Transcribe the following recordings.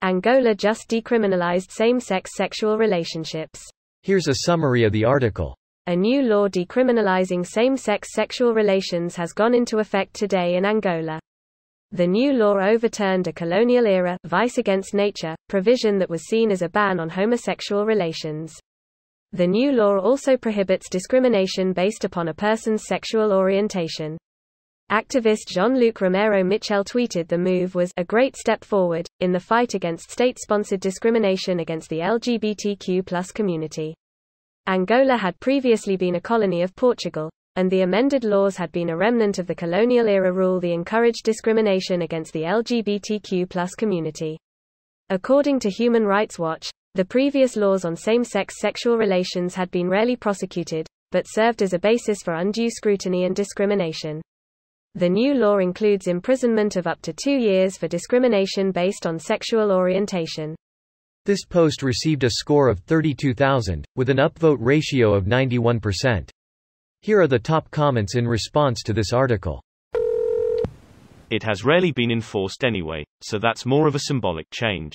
Angola just decriminalized same-sex sexual relationships. Here's a summary of the article. A new law decriminalizing same-sex sexual relations has gone into effect today in Angola. The new law overturned a colonial-era vice against nature provision that was seen as a ban on homosexual relations. The new law also prohibits discrimination based upon a person's sexual orientation. Activist Jean-Luc Romero Michel tweeted the move was a great step forward in the fight against state-sponsored discrimination against the LGBTQ+ community. Angola had previously been a colony of Portugal, and the amended laws had been a remnant of the colonial-era rule that encouraged discrimination against the LGBTQ+ community. According to Human Rights Watch, the previous laws on same-sex sexual relations had been rarely prosecuted, but served as a basis for undue scrutiny and discrimination. The new law includes imprisonment of up to 2 years for discrimination based on sexual orientation. This post received a score of 32,000, with an upvote ratio of 91%. Here are the top comments in response to this article. It has rarely been enforced anyway, so that's more of a symbolic change.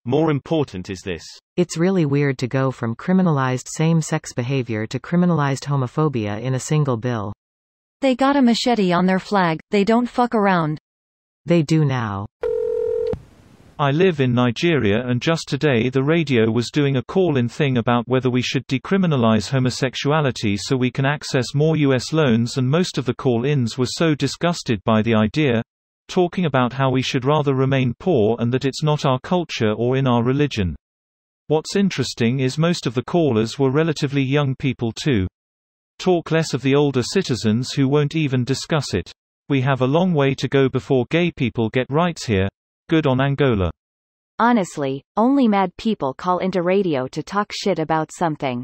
More important is this. It's really weird to go from criminalized same-sex behavior to criminalized homophobia in a single bill. They got a machete on their flag, they don't fuck around. They do now. I live in Nigeria and just today the radio was doing a call-in thing about whether we should decriminalize homosexuality so we can access more US loans, and most of the call-ins were so disgusted by the idea, talking about how we should rather remain poor and that it's not our culture or in our religion. What's interesting is most of the callers were relatively young people too. Talk less of the older citizens who won't even discuss it. We have a long way to go before gay people get rights here. Good on Angola. Honestly, only mad people call into radio to talk shit about something.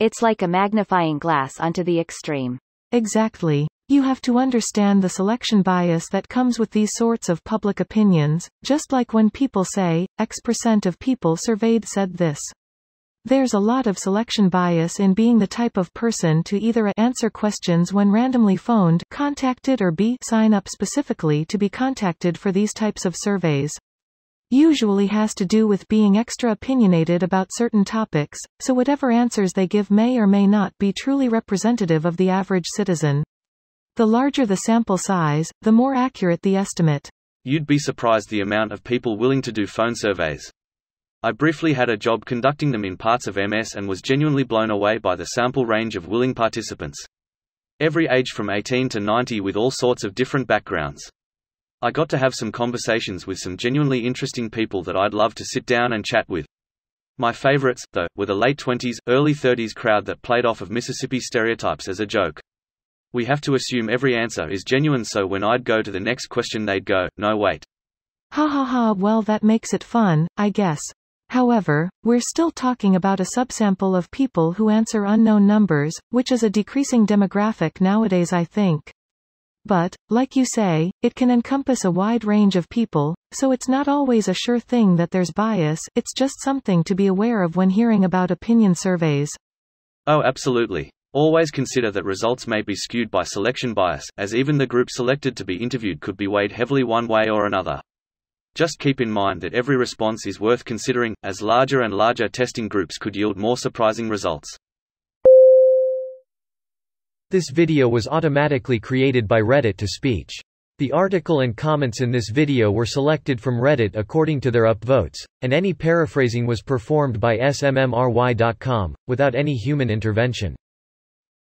It's like a magnifying glass onto the extreme. Exactly. You have to understand the selection bias that comes with these sorts of public opinions, just like when people say, X% of people surveyed said this. There's a lot of selection bias in being the type of person to either A, answer questions when randomly phoned, contacted, or B, sign up specifically to be contacted for these types of surveys. Usually has to do with being extra opinionated about certain topics, so whatever answers they give may or may not be truly representative of the average citizen. The larger the sample size, the more accurate the estimate. You'd be surprised the amount of people willing to do phone surveys. I briefly had a job conducting them in parts of MS and was genuinely blown away by the sample range of willing participants. Every age from 18 to 90 with all sorts of different backgrounds. I got to have some conversations with some genuinely interesting people that I'd love to sit down and chat with. My favorites, though, were the late 20s, early 30s crowd that played off of Mississippi stereotypes as a joke. We have to assume every answer is genuine, so when I'd go to the next question they'd go, no wait. Ha ha ha, well that makes it fun, I guess. However, we're still talking about a subsample of people who answer unknown numbers, which is a decreasing demographic nowadays, I think. But, like you say, it can encompass a wide range of people, so it's not always a sure thing that there's bias. It's just something to be aware of when hearing about opinion surveys. Oh, absolutely. Always consider that results may be skewed by selection bias, as even the group selected to be interviewed could be weighed heavily one way or another. Just keep in mind that every response is worth considering, as larger and larger testing groups could yield more surprising results. This video was automatically created by Reddit to speech. The article and comments in this video were selected from Reddit according to their upvotes, and any paraphrasing was performed by smmry.com, without any human intervention.